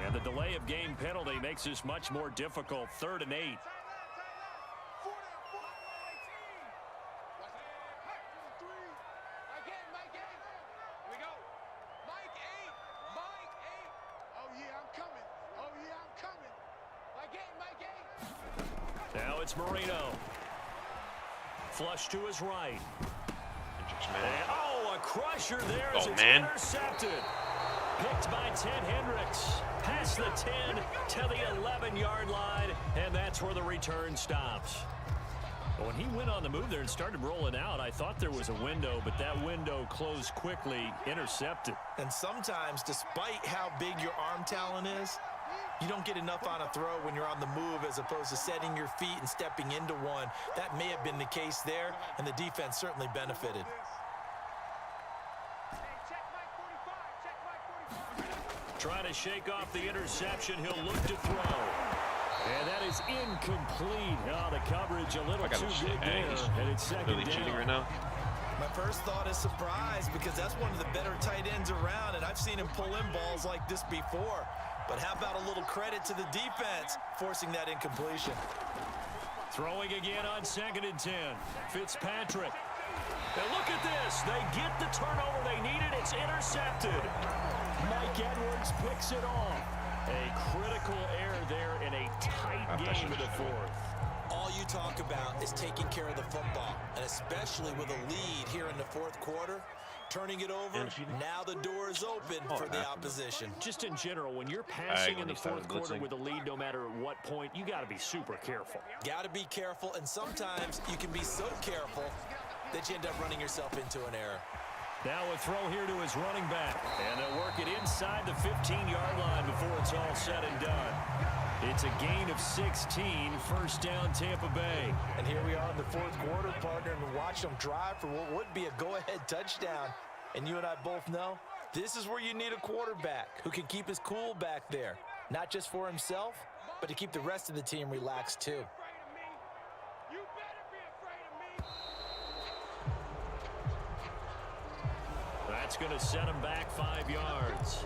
And the delay of game penalty makes this much more difficult. 3rd and 8. Now it's Marino. Flush to his right. And, a crusher there as it's intercepted. Picked by Ted Hendricks. Past the 10 to the 11-yard line, and that's where the return stops. When he went on the move there and started rolling out, I thought there was a window, but that window closed quickly, intercepted. And sometimes, despite how big your arm talent is, you don't get enough on a throw when you're on the move as opposed to setting your feet and stepping into one. That may have been the case there, and the defense certainly benefited. Trying to shake off the interception. He'll look to throw. And that is incomplete. Oh, the coverage a little too big there. And it's 2nd really down. cheating right now. My first thought is surprise because that's one of the better tight ends around, and I've seen him pull in balls like this before. But how about a little credit to the defense forcing that incompletion? Throwing again on 2nd and 10. Fitzpatrick. And look at this. They get the turnover they needed. It's intercepted. Mike Edwards picks it off. A critical error there in a tight game in the 4th. All you talk about is taking care of the football, and especially with a lead here in the 4th quarter. Turning it over, now the door is open for the opposition. Just in general, when you're passing in the 4th quarter with a lead, no matter at what point, you got to be super careful. Got to be careful, and sometimes you can be so careful that you end up running yourself into an error. Now a throw here to his running back, and they'll work it inside the 15-yard line before it's all said and done. It's a gain of 16, 1st down Tampa Bay. And here we are in the 4th quarter, partner, and watch them drive for what would be a go-ahead touchdown. And you and I both know this is where you need a quarterback who can keep his cool back there, not just for himself, but to keep the rest of the team relaxed too. That's going to set him back 5 yards.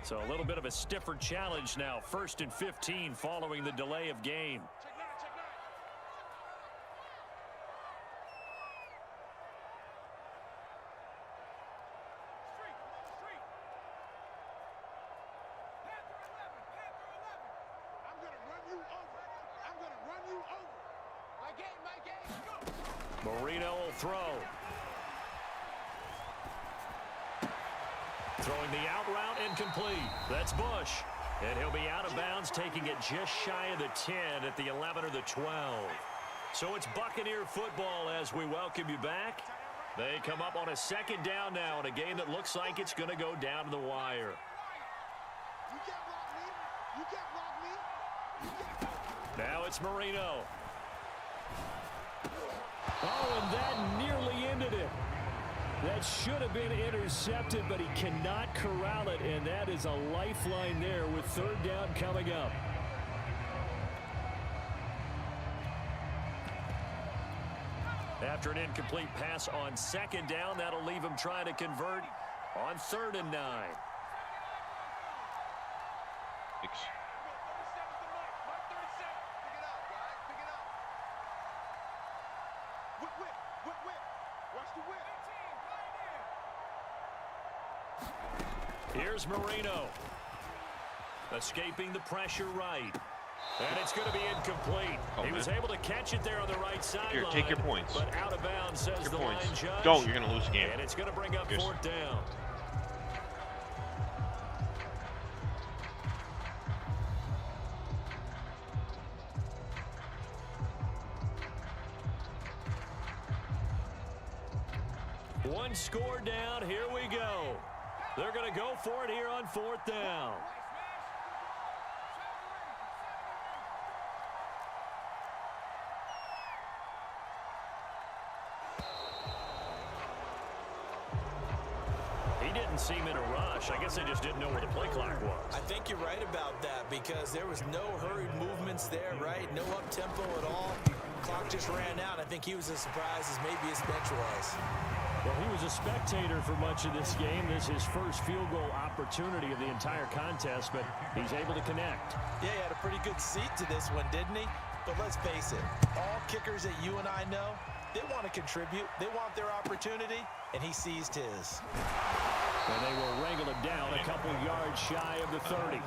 So a little bit of a stiffer challenge now. 1st and 15 following the delay of game. Marino will throw. Throwing the out route incomplete. That's Bush. And he'll be out of bounds, taking it just shy of the 10 at the 11 or the 12. So it's Buccaneer football as we welcome you back. They come up on a 2nd down now in a game that looks like it's going to go down to the wire. Now it's Marino. Oh, and that nearly ended it. That should have been intercepted, but he cannot corral it, and that is a lifeline there with 3rd down coming up. After an incomplete pass on 2nd down, that'll leave him trying to convert on 3rd and 9. Here's Marino. Escaping the pressure right. And it's going to be incomplete. He was able to catch it there on the right sideline. Here, take your points. But out of bounds, says the line judge. Don't, you're going to lose the game. And it's going to bring up 4th down. One score down. Here we go. They're going to go for it here on 4th down. He didn't seem in a rush. I guess they just didn't know where the play clock was. I think you're right about that because there was no hurried movements there, right? No up-tempo at all. Clock just ran out. I think he was as surprised as maybe his bench was. Well, he was a spectator for much of this game. This is his first field goal opportunity of the entire contest, but he's able to connect. Yeah, he had a pretty good seat to this one, didn't he? But let's face it, all kickers that you and I know, they want to contribute. They want their opportunity, and he seized his. And they will wrangle it down a couple yards shy of the 30.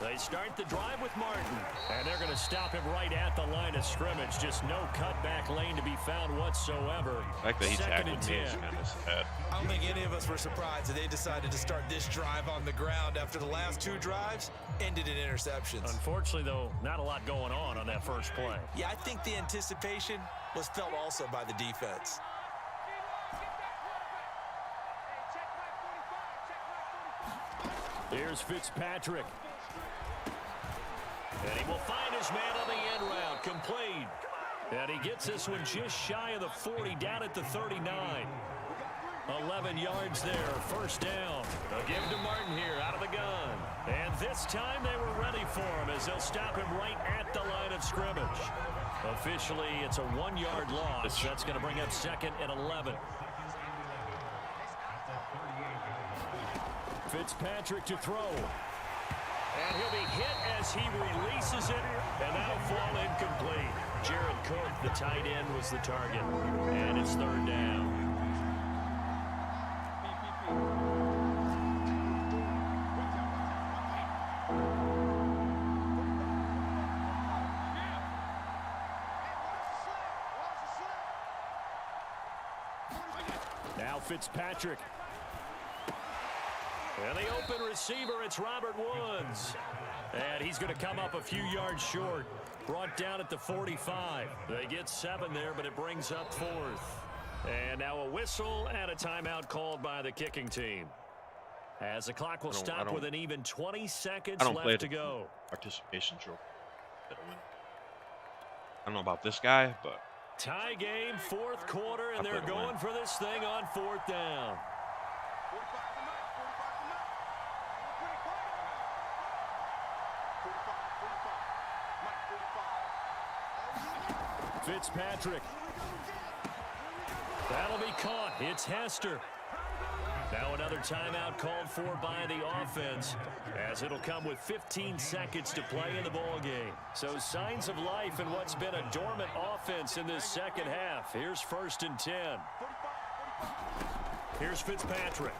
They start the drive with Martin, and they're going to stop him right at the line of scrimmage. Just no cutback lane to be found whatsoever. The fact that he tackled me is kind of sad. I don't think any of us were surprised that they decided to start this drive on the ground after the last 2 drives ended in interceptions. Unfortunately, though, not a lot going on that first play. Yeah, I think the anticipation was felt also by the defense. Here's Fitzpatrick. And he will find his man on the end route, complete. And he gets this one just shy of the 40, down at the 39. 11 yards there, 1st down. They'll give to Martin here out of the gun. And this time they were ready for him as they'll stop him right at the line of scrimmage. Officially, it's a 1-yard loss. That's going to bring up 2nd and 11. Fitzpatrick to throw. And he'll be hit as he releases it, and that'll fall incomplete. Jared Cook, the tight end, was the target. And it's 3rd down. Now Fitzpatrick. And the open receiver, it's Robert Woods. And he's going to come up a few yards short. Brought down at the 45. They get 7 there, but it brings up 4th. And now a whistle and a timeout called by the kicking team. As the clock will stop with an even 20 seconds left to go. Participation trophy. I don't know about this guy, but... Tie game, 4th quarter, and they're going for this thing on 4th down. Fitzpatrick. That'll be caught. It's Hester. Now another timeout called for by the offense, as it'll come with 15 seconds to play in the ball game. So signs of life in what's been a dormant offense in this second half. Here's 1st and 10. Here's Fitzpatrick.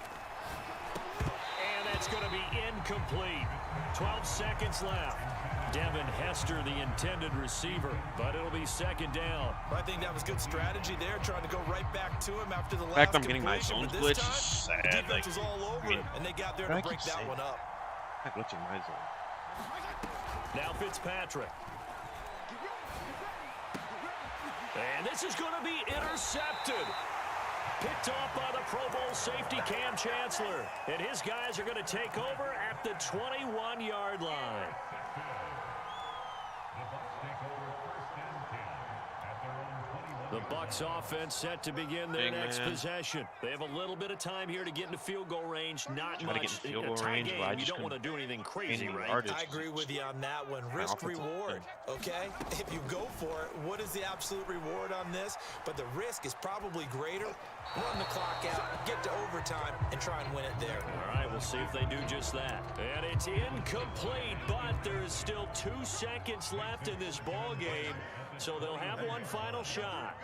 And that's going to be incomplete. 12 seconds left. Devin Hester, the intended receiver, but it'll be 2nd down. I think that was good strategy there, trying to go right back to him after the last In fact, I'm getting my zone glitch. Sad. The defense was all over him, and they got there to break that one up. I'm glitching my zone. Now Fitzpatrick. And this is going to be intercepted. Picked off by the Pro Bowl safety Cam Chancellor. And his guys are going to take over at the 21-yard line. The Bucs offense set to begin their next possession. They have a little bit of time here to get into field goal range. Not much. In a tie game, you don't want to do anything crazy, right? I agree with you on that one. Risk reward, okay? If you go for it, what is the absolute reward on this? But the risk is probably greater. Run the clock out, get to overtime, and try and win it there. All right, we'll see if they do just that. And it's incomplete, but there's still 2 seconds left in this ball game. So they'll have one final shot.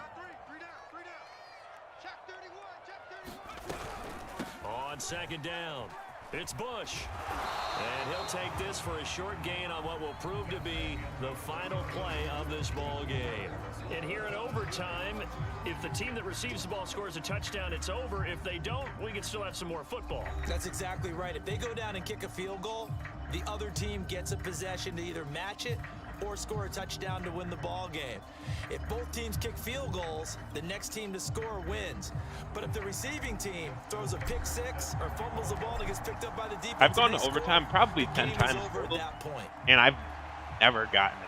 On 2nd down, it's Bush. And he'll take this for a short gain on what will prove to be the final play of this ball game. And here in overtime, if the team that receives the ball scores a touchdown, it's over. If they don't, we can still have some more football. That's exactly right. If they go down and kick a field goal, the other team gets a possession to either match it or score a touchdown to win the ball game. If both teams kick field goals, the next team to score wins. But if the receiving team throws a pick six or fumbles the ball and gets picked up by the defense, I've gone to overtime probably 10 times over at that point. And I've never gotten it.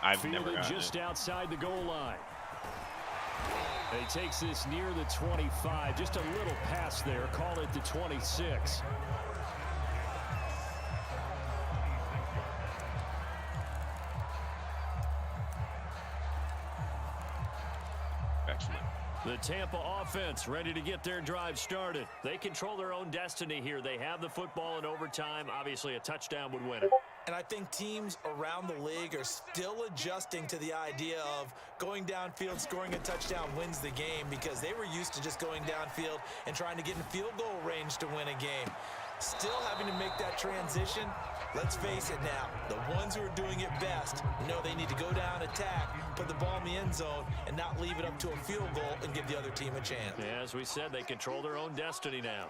I've never gotten just outside the goal line. He takes this near the 25, just a little pass there. Call it the 26. Excellent. The Tampa offense ready to get their drive started. They control their own destiny here. They have the football in overtime. Obviously, a touchdown would win it. And I think teams around the league are still adjusting to the idea of going downfield, scoring a touchdown wins the game, because they were used to just going downfield and trying to get in field goal range to win a game. Still having to make that transition. Let's face it now, the ones who are doing it best know they need to go down, attack, put the ball in the end zone, and not leave it up to a field goal and give the other team a chance. Yeah, as we said, they control their own destiny now.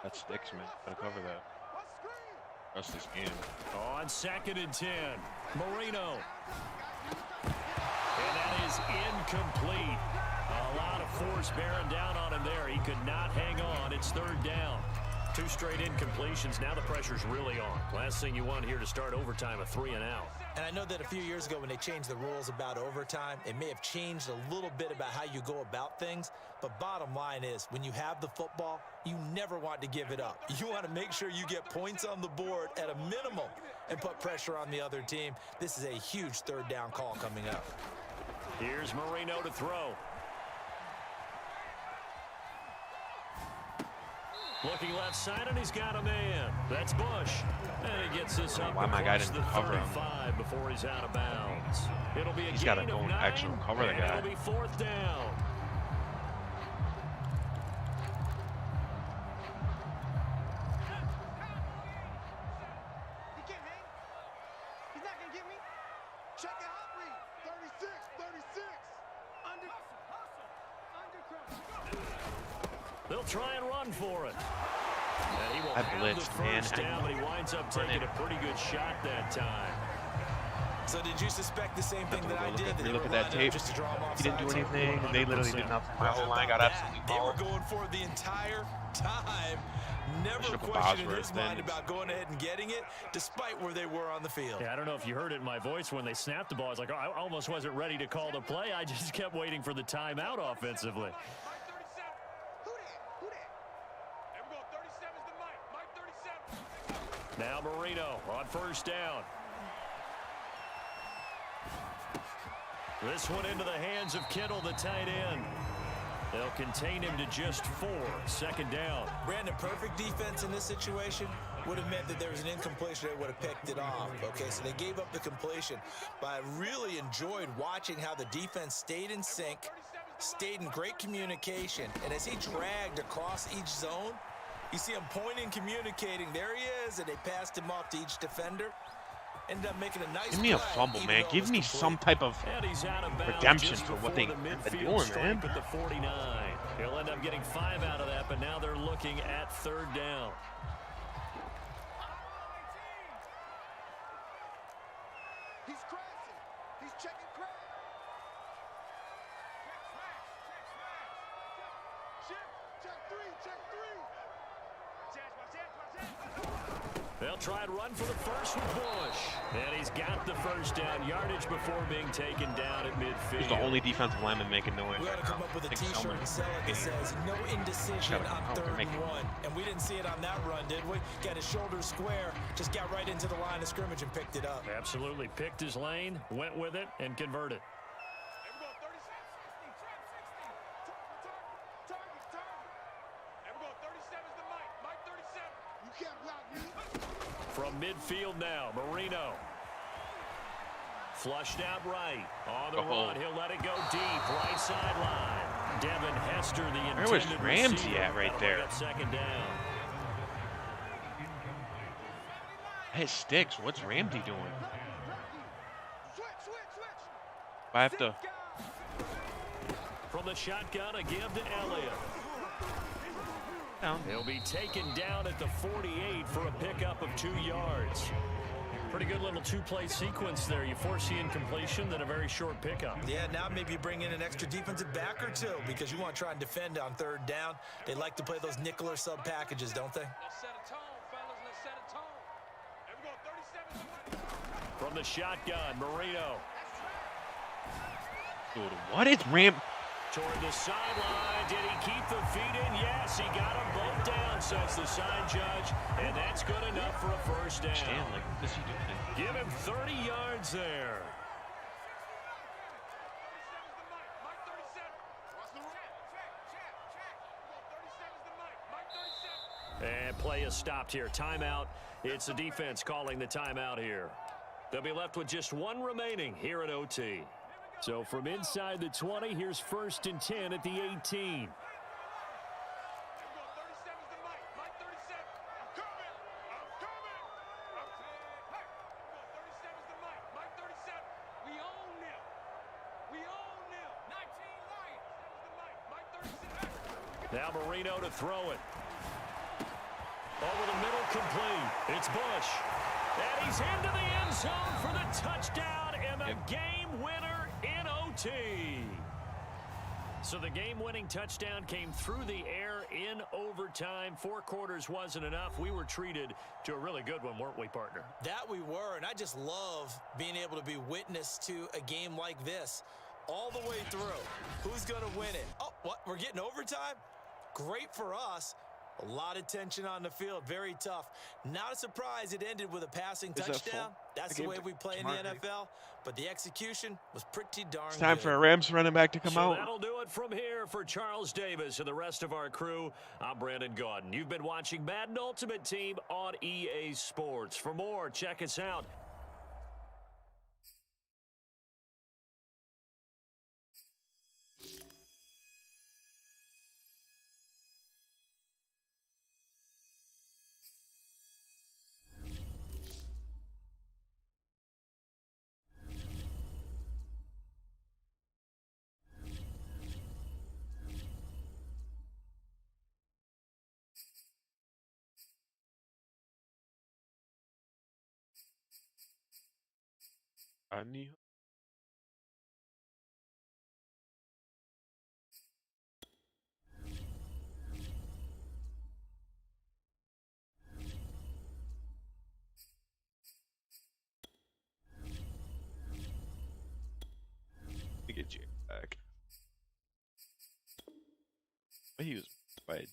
That sticks, man. Gotta cover that. Rest of this game. On 2nd and 10, Marino. And that is incomplete. A lot of force bearing down on him there. He could not hang on. It's 3rd down. 2 straight incompletions. Now the pressure's really on. Last thing you want here to start overtime, a 3-and-out. And I know that a few years ago when they changed the rules about overtime, it may have changed a little bit about how you go about things. But bottom line is, when you have the football, you never want to give it up. You want to make sure you get points on the board at a minimum and put pressure on the other team. This is a huge 3rd down call coming up. Here's Marino to throw. Looking left side, and he's got a man. That's Bush. And he gets this up across the 35 before he's out of bounds. It'll be a gain of 9, actual cover the guy. It'll be 4th down. He can't hang. He's not gonna get me. Check it out, read. 36. They'll try and run for it. And he will have the first down, but he winds up taking a pretty good shot that time. So did you suspect the same thing that I did? Look at that tape. Just to draw him off. He didn't do anything, and they literally did nothing. My whole line got absolutely They were going for it the entire time. Never questioned in his mind about going ahead and getting it, despite where they were on the field. Yeah, I don't know if you heard it in my voice when they snapped the ball. I was like, oh, I almost wasn't ready to call the play. I just kept waiting for the timeout offensively. Who that? There we go. 37's the Mike. Mike 37. Now Marino on first down. This one into the hands of Kittle, the tight end. They'll contain him to just 4. Second down. Brandon, perfect defense in this situation would have meant that there was an incompletion. They would have picked it off. Okay, so they gave up the completion. But I really enjoyed watching how the defense stayed in sync, stayed in great communication. And as he dragged across each zone, you see him pointing, communicating. There he is, and they passed him off to each defender. Ended up making a nice Give me a play, fumble, even man. though it Give was me complete. some type of And he's out of bounds redemption just for what before they the have been midfield doing, stripe man. at the 49. He'll end up getting 5 out of that, but now they're looking at third down. He's crashing. He's checking crash. Check 3, check 3. They'll try and run for the first with Bush. And he's got the first down yardage before being taken down at midfield. He's the only defensive lineman making noise. We ought to come up with a T-shirt and sell it that says "No indecision on third and 1." And we didn't see it on that run, did we? Got his shoulders square, just got right into the line of scrimmage and picked it up. Absolutely. Picked his lane, went with it, and converted. You can't block me. From midfield now, Marino. Flushed out right. On the run, he'll let it go deep. Right sideline. Devin Hester, the intended Where was Ramsey receiver. at right there? That'll bring up second down. His sticks. What's Ramsey doing? Switch. I have to. From the shotgun, a give to Elliott. Down. He'll be taken down at the 48 for a pickup of 2 yards. Pretty good little two-play sequence there. You foresee incompletion, then a very short pickup. Yeah, now maybe you bring in an extra defensive back or two because you want to try and defend on third down. They like to play those nickel or sub packages, don't they? Let's set a tone, fellas. Let's set a tone. And we go 37. From the shotgun, Marino. Dude, what is Toward the sideline. Did he keep the feet in? Yes, he got them both down, says the sign judge. And that's good enough for a first down. Stanley? What is he doing? Give him 30 yards there. And play is stopped here. Timeout. It's the defense calling the timeout here. They'll be left with just 1 remaining here at OT. So from inside the 20, here's 1st and 10 at the 18. Now Marino to throw it. Over the middle, complete. It's Bush. And he's into the end zone for the touchdown and the game winner in OT. So the game-winning touchdown came through the air in overtime. 4 quarters wasn't enough. We were treated to a really good one, weren't we, partner? That we were, and I just love being able to be witness to a game like this all the way through. Who's going to win it? Oh, what? We're getting overtime? Great for us. A lot of tension on the field. Very tough. Not a surprise it ended with a passing touchdown. That's the way we play in the NFL. But the execution was pretty darn good. It's time for a Rams running back to come out. That'll do it from here for Charles Davis and the rest of our crew. I'm Brandon Gaudin. You've been watching Madden Ultimate Team on EA Sports. For more, check us out. Ani. To get you back. He was by a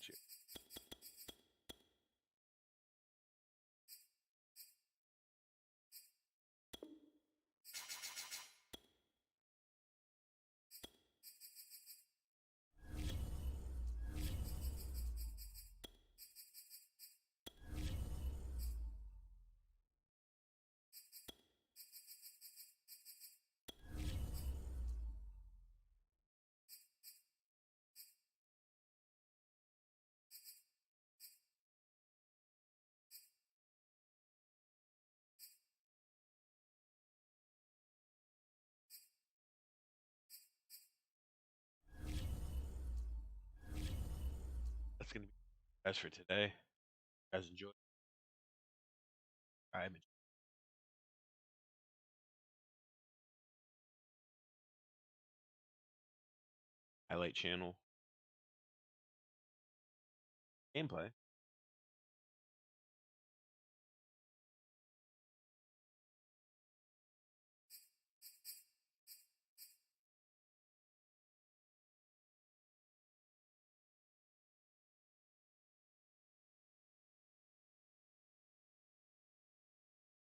As for today, guys enjoy. I'm highlight channel gameplay.